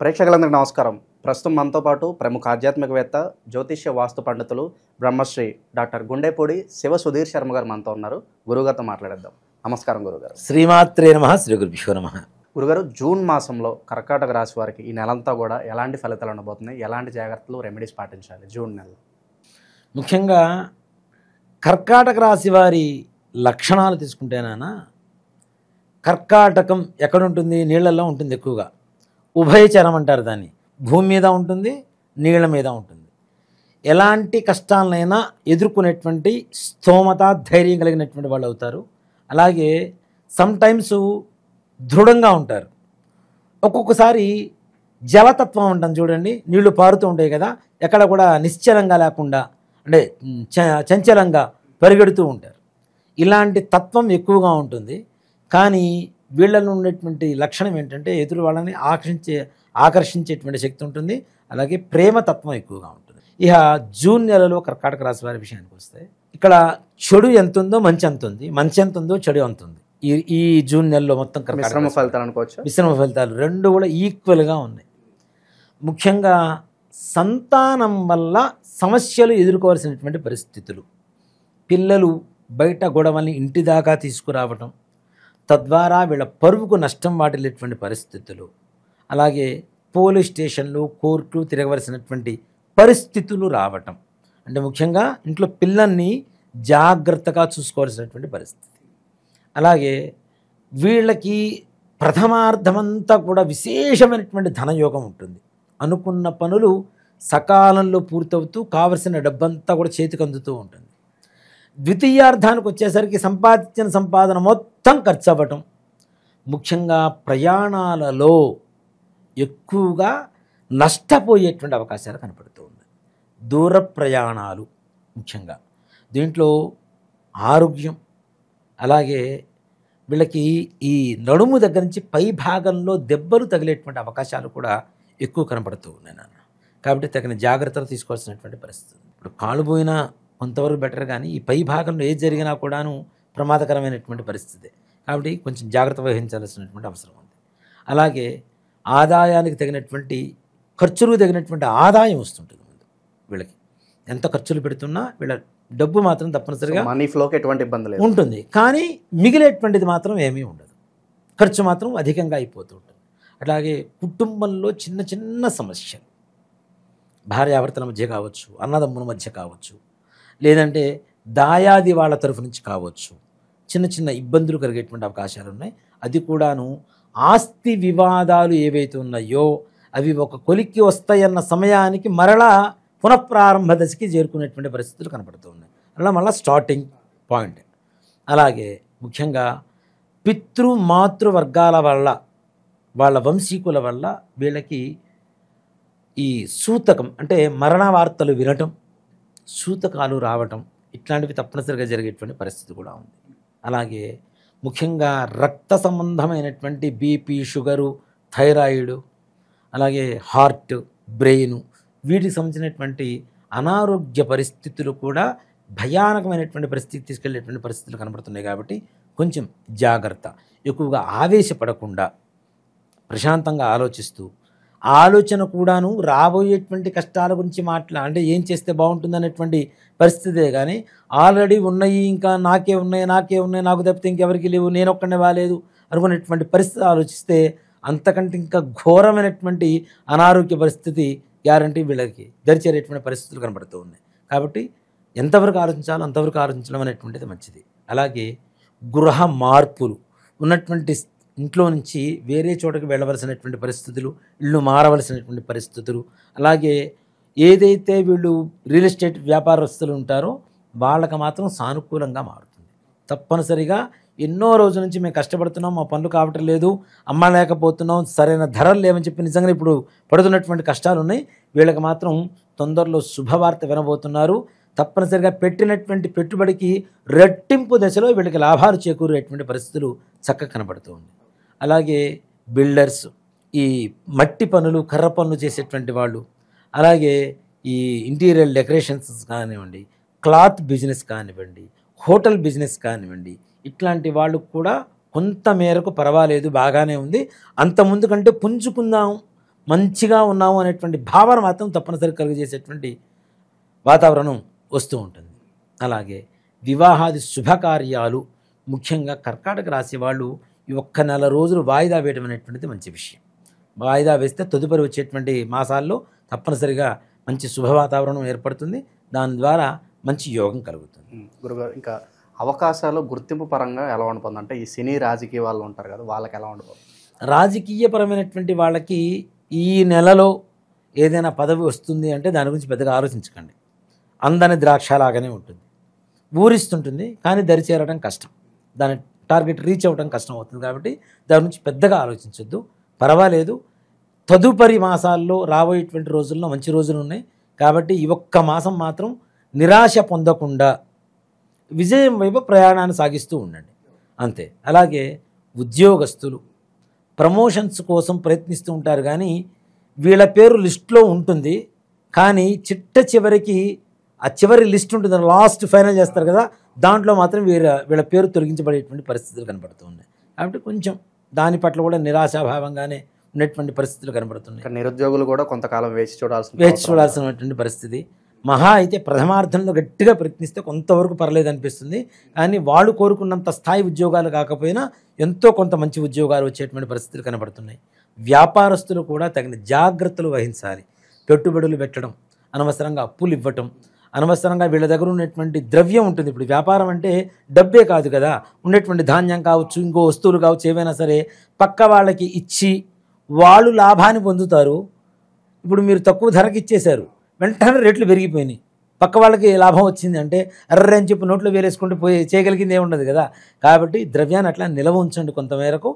ప్రేక్షకులందరికీ నమస్కారం. ప్రస్తుతం మనతో పాటు ప్రముఖ ఆధ్యాత్మికవేత్త, జ్యోతిష్య వాస్తు పండితులు, బ్రహ్మశ్రీ డాక్టర్ గుండేపూడి శివ సుధీర్ శర్మ గారు మనతో ఉన్నారు. గురుగారితో మాట్లాడేద్దాం. నమస్కారం గురుగారు. శ్రీమాత్రే నమః, శ్రీ గురుభ్యో నమః. గురుగారు, జూన్ మాసంలో కర్కాటక రాశి వారికి ఈ నెలంతా కూడా ఎలాంటి ఫలితాలు ఉండబోతున్నాయి, ఎలాంటి జాగ్రత్తలు రెమెడీస్ పాటించాలి జూన్ నెలలో? ముఖ్యంగా కర్కాటక రాశి వారి లక్షణాలు తీసుకుంటేనా, కర్కాటకం ఎక్కడుంటుంది? నీళ్లలో ఉంటుంది ఎక్కువగా. ఉభయచరం అంటారు దాన్ని. భూమి మీద ఉంటుంది, నీళ్ళ మీద ఉంటుంది. ఎలాంటి కష్టాలనైనా ఎదుర్కొనేటువంటి స్తోమత, ధైర్యం కలిగినటువంటి వాళ్ళు అవుతారు. అలాగే సమ్టైమ్స్ దృఢంగా ఉంటారు. ఒక్కొక్కసారి జలతత్వం ఉంటుంది చూడండి, నీళ్లు పారుతూ ఉంటాయి కదా, ఎక్కడ కూడా నిశ్చలంగా లేకుండా, అంటే చంచలంగా పరిగెడుతూ ఉంటారు. ఇలాంటి తత్వం ఎక్కువగా ఉంటుంది. కానీ వీళ్ళలో ఉండేటువంటి లక్షణం ఏంటంటే ఎదురు వాళ్ళని ఆకర్షించేటువంటి శక్తి ఉంటుంది. అలాగే ప్రేమతత్వం ఎక్కువగా ఉంటుంది. ఇక జూన్ నెలలో కర్కాటక రాశి వారి విషయానికి వస్తే, ఇక్కడ చెడు ఎంత ఉందో మంచి ఎంత ఉంది, మంచి ఎంత ఉందో చెడు ఎంత ఉంది. ఈ జూన్ నెలలో మొత్తం మిశ్రమ ఫలితాలు అనుకోవచ్చు. మిశ్రమ ఫలితాలు రెండు కూడా ఈక్వల్గా ఉన్నాయి. ముఖ్యంగా సంతానం వల్ల సమస్యలు ఎదుర్కోవాల్సినటువంటి పరిస్థితులు, పిల్లలు బయట గొడవల్ని ఇంటి దాకా తీసుకురావటం, తద్వారా వీళ్ళ పరువుకు నష్టం వాటిల్లేటువంటి పరిస్థితులు, అలాగే పోలీస్ స్టేషన్లు, కోర్టులు తిరగవలసినటువంటి పరిస్థితులు రావటం, అంటే ముఖ్యంగా ఇంట్లో పిల్లల్ని జాగ్రత్తగా చూసుకోవాల్సినటువంటి పరిస్థితి. అలాగే వీళ్ళకి ప్రథమార్థమంతా కూడా విశేషమైనటువంటి ధనయోగం ఉంటుంది. అనుకున్న పనులు సకాలంలో పూర్తవుతూ కావలసిన డబ్బంతా కూడా చేతికి అందుతూ ఉంటుంది. ద్వితీయార్థానికి వచ్చేసరికి సంపాదించిన సంపాదన మొత్తం ఖర్చు అవ్వటం, ముఖ్యంగా ప్రయాణాలలో ఎక్కువగా నష్టపోయేటువంటి అవకాశాలు కనపడుతూ ఉన్నాయి. దూర ప్రయాణాలు ముఖ్యంగా దీంట్లో ఆరోగ్యం, అలాగే వీళ్ళకి ఈ నడుము దగ్గర నుంచి పై భాగంలో దెబ్బలు తగిలేటువంటి అవకాశాలు కూడా ఎక్కువ కనపడుతూ ఉన్నాయి నాన్న. కాబట్టి తగిన జాగ్రత్తలు తీసుకోవాల్సినటువంటి పరిస్థితి. ఇప్పుడు కాలు పోయినా కొంతవరకు బెటర్, కానీ ఈ పై భాగంలో ఏది జరిగినా కూడాను ప్రమాదకరమైనటువంటి పరిస్థితి. కాబట్టి కొంచెం జాగ్రత్త వహించాల్సినటువంటి అవసరం ఉంది. అలాగే ఆదాయానికి తగినటువంటి ఖర్చులకు తగినటువంటి ఆదాయం వస్తుంటుంది. ముందు వీళ్ళకి ఎంత ఖర్చులు పెడుతున్నా వీళ్ళ డబ్బు మాత్రం తప్పనిసరిగా మనీ ఫ్లోకి ఎటువంటి ఇబ్బంది లేదు ఉంటుంది. కానీ మిగిలేటువంటిది మాత్రం ఏమీ ఉండదు. ఖర్చు మాత్రం అధికంగా అయిపోతూ ఉంటుంది. అలాగే కుటుంబంలో చిన్న చిన్న సమస్యలు, భార్యాభర్తల మధ్య కావచ్చు, అన్నదమ్ముల మధ్య కావచ్చు, లేదంటే దాయాది వాళ్ళ తరఫు నుంచి కావచ్చు, చిన్న చిన్న ఇబ్బందులు కలిగేటువంటి అవకాశాలు ఉన్నాయి. అది కూడాను ఆస్తి వివాదాలు ఏవైతే ఉన్నాయో అవి ఒక కొలిక్కి వస్తాయన్న సమయానికి మరలా పునఃప్రారంభ దశకి చేరుకునేటువంటి పరిస్థితులు కనపడుతూ ఉన్నాయి. అలా మళ్ళీ స్టార్టింగ్ పాయింట్. అలాగే ముఖ్యంగా పితృ మాతృ వర్గాల వల్ల, వాళ్ళ వంశీకుల వల్ల వీళ్ళకి ఈ సూతకం, అంటే మరణ వార్తలు వినటం, సూతకాలు రావటం, ఇట్లాంటివి తప్పనిసరిగా జరిగేటువంటి పరిస్థితి కూడా ఉంది. అలాగే ముఖ్యంగా రక్త సంబంధమైనటువంటి బీపీ, షుగరు, థైరాయిడ్, అలాగే హార్ట్, బ్రెయిన్, వీటికి సంబంధించినటువంటి అనారోగ్య పరిస్థితులు కూడా భయానకమైనటువంటి పరిస్థితి తీసుకెళ్లేటువంటి పరిస్థితులు కనబడుతున్నాయి. కాబట్టి కొంచెం జాగ్రత్త. ఎక్కువగా ఆవేశపడకుండా ప్రశాంతంగా ఆలోచిస్తూ, ఆలోచన కూడాను రాబోయేటువంటి కష్టాల గురించి అంటే ఏం చేస్తే బాగుంటుంది అనేటువంటి పరిస్థితే, కానీ ఆల్రెడీ ఉన్నాయి, ఇంకా నాకే ఉన్నాయి, నాకు తప్పితే ఇంకెవరికి లేవు, నేను ఒక్కడే బాలేదు అనుకునేటువంటి పరిస్థితి ఆలోచిస్తే అంతకంటే ఇంకా ఘోరమైనటువంటి అనారోగ్య పరిస్థితి గ్యారంటీ వీళ్ళకి దరిచేరేటువంటి పరిస్థితులు కనబడుతూ ఉన్నాయి. కాబట్టి ఎంతవరకు ఆలోచించాలో అంతవరకు ఆలోచించడం అనేటువంటిది మంచిది. అలాగే గృహ మార్పులు ఉన్నటువంటి ఇంట్లో నుంచి వేరే చోటకి వెళ్ళవలసినటువంటి పరిస్థితులు, ఇళ్ళు మారవలసినటువంటి పరిస్థితులు, అలాగే ఏదైతే వీళ్ళు రియల్ ఎస్టేట్ వ్యాపారస్తులు ఉంటారో వాళ్ళకి మాత్రం సానుకూలంగా మారుతుంది. తప్పనిసరిగా ఎన్నో రోజుల నుంచి మేము కష్టపడుతున్నాం, మా పనులు కావటం లేదు, అమ్మలేకపోతున్నాం, సరైన ధరలు లేవని చెప్పి నిజంగా ఇప్పుడు పడుతున్నటువంటి కష్టాలు ఉన్నాయి. వీళ్ళకి మాత్రం తొందరలో శుభవార్త వినబోతున్నారు. తప్పనిసరిగా పెట్టినటువంటి పెట్టుబడికి రెట్టింపు దశలో వీళ్ళకి లాభాలు చేకూరేటువంటి పరిస్థితులు చక్కగా కనబడుతూ ఉంది. అలాగే బిల్డర్స్, ఈ మట్టి పనులు, కర్ర పనులు చేసేటువంటి వాళ్ళు, అలాగే ఈ ఇంటీరియర్ డెకరేషన్స్ కానివ్వండి, క్లాత్ బిజినెస్ కానివ్వండి, హోటల్ బిజినెస్ కానివ్వండి, ఇట్లాంటి వాళ్ళు కూడా కొంత మేరకు పర్వాలేదు, బాగానే ఉంది. అంత ముందు కంటే పుంజుకుందాం, మంచిగా ఉన్నాము అనేటువంటి భావన మాత్రం తప్పనిసరి కలుగజేసేటువంటి వాతావరణం వస్తూ ఉంటుంది. అలాగే వివాహాది శుభకార్యాలు ముఖ్యంగా కర్కాటక రాశి వాళ్ళు ఈ ఒక్క నెల రోజులు వాయిదా వేయడం అనేటువంటిది మంచి విషయం. వాయిదా వేస్తే తదుపరి వచ్చేటువంటి మాసాల్లో తప్పనిసరిగా మంచి శుభ వాతావరణం ఏర్పడుతుంది. దాని ద్వారా మంచి యోగం కలుగుతుంది. గురుగారు, ఇంకా అవకాశాలు గుర్తింపు పరంగా ఎలా ఉంటుంది? అంటే ఈ సినీ రాజకీయ వాళ్ళు ఉంటారు కదా, వాళ్ళకి ఎలా ఉంటుంది? రాజకీయపరమైనటువంటి వాళ్ళకి ఈ నెలలో ఏదైనా పదవి వస్తుంది అంటే దాని గురించి పెద్దగా ఆలోచించకండి. అందని ద్రాక్షలాగానే ఉంటుంది, ఊరిస్తుంటుంది, కానీ దరి చేరడం కష్టం, దాని టార్గెట్ రీచ్ అవ్వడం కష్టం అవుతుంది. కాబట్టి దాని గురించి పెద్దగా ఆలోచించొద్దు, పర్వాలేదు. తదుపరి మాసాల్లో రాబోయేటువంటి రోజుల్లో మంచి రోజులు ఉన్నాయి. కాబట్టి ఈ ఒక్క మాసం మాత్రం నిరాశ పొందకుండా విజయం వైపు ప్రయాణాన్ని సాగిస్తూ ఉండండి, అంతే. అలాగే ఉద్యోగస్తులు ప్రమోషన్స్ కోసం ప్రయత్నిస్తూ ఉంటారు, కానీ వీళ్ళ పేరు లిస్టులో ఉంటుంది, కానీ చిట్ట చివరికి ఆ చివరి లిస్ట్ ఉంటుంది, లాస్ట్ ఫైనల్ చేస్తారు కదా, దాంట్లో మాత్రం వీళ్ళ పేరు తొలగించబడేటువంటి పరిస్థితులు కనబడుతూ ఉన్నాయి. కాబట్టి కొంచెం దాని పట్ల కూడా నిరాశాభావంగానే ఉన్నటువంటి పరిస్థితులు కనబడుతున్నాయి. నిరుద్యోగులు కూడా కొంతకాలం వేచి చూడాల్సినటువంటి పరిస్థితి. మహా అయితే ప్రథమార్థంలో గట్టిగా ప్రయత్నిస్తే కొంతవరకు పర్లేదు అనిపిస్తుంది, కానీ వాళ్ళు కోరుకున్నంత స్థాయి ఉద్యోగాలు కాకపోయినా ఎంతో కొంత మంచి ఉద్యోగాలు వచ్చేటువంటి పరిస్థితులు కనబడుతున్నాయి. వ్యాపారస్తులు కూడా తగిన జాగ్రత్తలు వహించాలి. పెట్టుబడులు పెట్టడం, అనవసరంగా అప్పులు ఇవ్వటం, అనవసరంగా వీళ్ళ దగ్గర ఉన్నటువంటి ద్రవ్యం ఉంటుంది. ఇప్పుడు వ్యాపారం అంటే డబ్బే కాదు కదా, ఉన్నటువంటి ధాన్యం కావచ్చు, ఇంకో వస్తువులు కావచ్చు, ఏవైనా సరే పక్క వాళ్ళకి ఇచ్చి వాళ్ళు లాభాన్ని పొందుతారు. ఇప్పుడు మీరు తక్కువ ధరకి ఇచ్చేశారు, వెంటనే రేట్లు పెరిగిపోయినాయి, పక్క వాళ్ళకి లాభం వచ్చింది అంటే అర్రే అని చెప్పి నోట్లో వేలేసుకుంటూ పోయి చేయగలిగింది ఏముండదు కదా. కాబట్టి ద్రవ్యాన్ని అట్లా నిల్వ ఉంచండి కొంతమేరకు,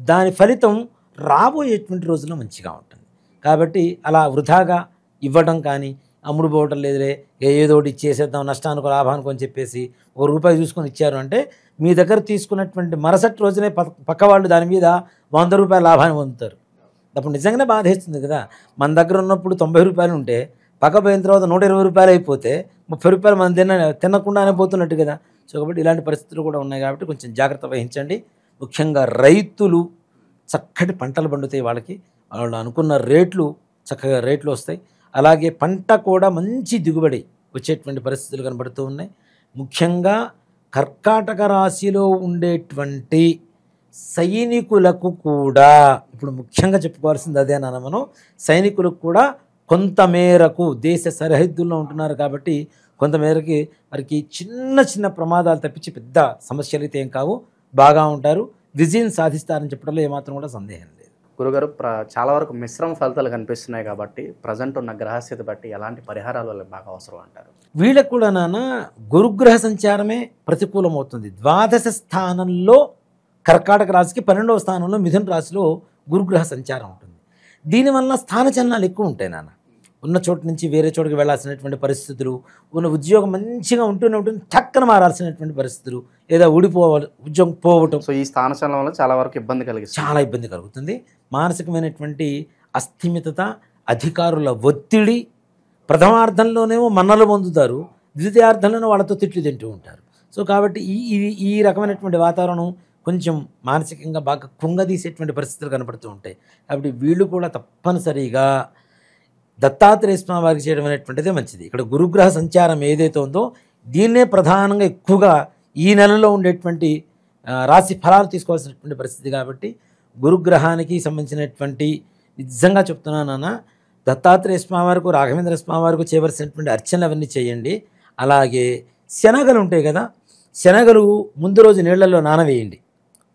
దాని ఫలితం రాబోయేటువంటి రోజుల్లో మంచిగా ఉంటుంది. కాబట్టి అలా వృధాగా ఇవ్వడం కానీ, అమ్ముడు పోవటం లేదులే ఏదోటి ఇచ్చేసేద్దాం నష్టానికి లాభానికి అని చెప్పేసి ₹1 చూసుకొని ఇచ్చారు అంటే మీ దగ్గర తీసుకున్నటువంటి మరుసటి రోజునే పక్క వాళ్ళు దాని మీద ₹100 లాభాన్ని పొందుతారు. అప్పుడు నిజంగానే బాధేస్తుంది కదా. మన దగ్గర ఉన్నప్పుడు ₹90 ఉంటే పక్క పోయిన తర్వాత ₹120 అయిపోతే ₹30 మనం తినకుండానే పోతున్నట్టు కదా. సో కాబట్టి ఇలాంటి పరిస్థితులు కూడా ఉన్నాయి. కాబట్టి కొంచెం జాగ్రత్త వహించండి. ముఖ్యంగా రైతులు చక్కటి పంటలు పండుతాయి, వాళ్ళు అనుకున్న రేట్లు చక్కగా రేట్లు వస్తాయి. అలాగే పంట కూడా మంచి దిగుబడి వచ్చేటువంటి పరిస్థితులు కనబడుతూ ఉన్నాయి. ముఖ్యంగా కర్కాటక రాశిలో ఉండేటువంటి సైనికులకు కూడా, ఇప్పుడు ముఖ్యంగా చెప్పుకోవాల్సింది అదేనా, మనం సైనికులకు కూడా కొంతమేరకు దేశ సరిహద్దుల్లో ఉంటున్నారు కాబట్టి కొంతమేరకి వారికి చిన్న చిన్న ప్రమాదాలు తప్పించి పెద్ద సమస్యలు అయితే ఏం కావు, బాగా ఉంటారు, విజయం సాధిస్తారని చెప్పడంలో ఏమాత్రం కూడా సందేహం లేదు. గురుగారు, చాలా వరకు మిశ్రమ ఫలితాలు కనిపిస్తున్నాయి కాబట్టి ప్రజెంట్ ఉన్న గ్రహస్థితి బట్టి ఎలాంటి పరిహారాలు వాళ్ళకి బాగా అవసరం అంటారు? వీళ్ళకు కూడా నాన్న గురుగ్రహ సంచారమే ప్రతికూలమవుతుంది. ద్వాదశ స్థానంలో కర్కాటక రాశికి, 12వ స్థానంలో మిథున రాశిలో గురుగ్రహ సంచారం ఉంటుంది. దీనివల్ల స్థానచలనాలు ఎక్కువ ఉంటాయి నాన్న. ఉన్న చోటు నుంచి వేరే చోటుకి వెళ్ళాల్సినటువంటి పరిస్థితులు, ఉన్న ఉద్యోగం మంచిగా ఉంటుంది, చక్కన మారాల్సినటువంటి పరిస్థితులు, లేదా ఊడిపోవాలి, ఉద్యోగం పోవటం. సో ఈ స్థానచలనం వల్ల చాలా వరకు చాలా ఇబ్బంది కలుగుతుంది. మానసికమైనటువంటి అస్థిమితత, అధికారుల ఒత్తిడి, ప్రథమార్థంలోనేమో మన్నలు పొందుతారు, ద్వితీయార్థంలోనే వాళ్ళతో తిట్లు తింటూ ఉంటారు. సో కాబట్టి ఈ రకమైనటువంటి వాతావరణం కొంచెం మానసికంగా బాగా కృంగదీసేటువంటి పరిస్థితులు కనపడుతూ ఉంటాయి. కాబట్టి వీళ్ళు కూడా తప్పనిసరిగా దత్తాత్రేయ స్వామి వారికి చేయడం అనేటువంటిదే మంచిది. ఇక్కడ గురుగ్రహ సంచారం ఏదైతే ఉందో దీన్నే ప్రధానంగా ఎక్కువగా ఈ నెలలో ఉండేటువంటి రాశి ఫలాలు తీసుకోవాల్సినటువంటి పరిస్థితి. కాబట్టి గురుగ్రహానికి సంబంధించినటువంటి నిజంగా చెప్తున్నానన్నా, దత్తాత్రేయ స్వామి వారికి, రాఘవేంద్ర స్వామి వారికి చేయవలసినటువంటి అర్చనలు అవన్నీ చేయండి. అలాగే శనగలు ఉంటాయి కదా, శనగలు ముందు రోజు నీళ్లలో నానవేయండి,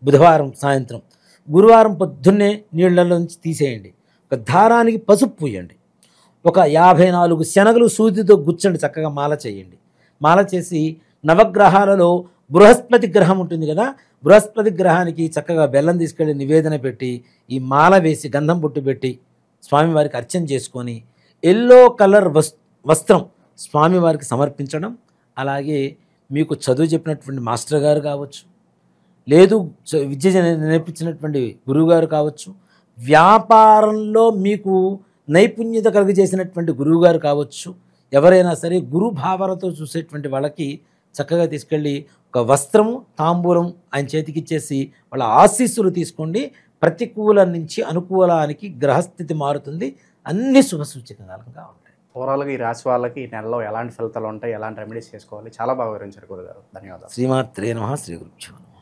బుధవారం సాయంత్రం, గురువారం పొద్దున్నే నీళ్లలో నుంచి తీసేయండి. ఒక దారానికి పసుపు పూయండి, ఒక 54 శనగలు సూదితో గుచ్చండి, చక్కగా మాల చేయండి. మాల చేసి నవగ్రహాలలో బృహస్పతి గ్రహం ఉంటుంది కదా, బృహస్పతి గ్రహానికి చక్కగా బెల్లం తీసుకెళ్ళి నివేదన పెట్టి ఈ మాల వేసి గంధం బొట్టు పెట్టి స్వామివారికి అర్చన చేసుకొని ఎల్లో కలర్ వస్త్రం స్వామివారికి సమర్పించడం. అలాగే మీకు చదువు చెప్పినటువంటి మాస్టర్ గారు కావచ్చు, లేదు విద్య నేర్పించినటువంటి గురువుగారు కావచ్చు, వ్యాపారంలో మీకు నైపుణ్యత కలిగజేసినటువంటి గురువుగారు కావచ్చు, ఎవరైనా సరే గురు భావనతో చూసేటువంటి వాళ్ళకి చక్కగా తీసుకెళ్ళి ఒక వస్త్రము, తాంబూలం ఆయన చేతికిచ్చేసి వాళ్ళ ఆశీస్సులు తీసుకోండి. ప్రతికూలం నుంచి అనుకూలానికి గ్రహస్థితి మారుతుంది. అన్ని శుభసూచకంగా ఉంటాయి. ఓవరాల్గా ఈ రాశి వాళ్ళకి ఈ నెలలో ఎలాంటి ఫలితాలు ఉంటాయి, ఎలాంటి రెమెడీస్ చేసుకోవాలి, చాలా బాగా వివరించారు గురుగారు. ధన్యవాదాలు. శ్రీమాత్రే నమః. శ్రీ గురుభ్యో నమః.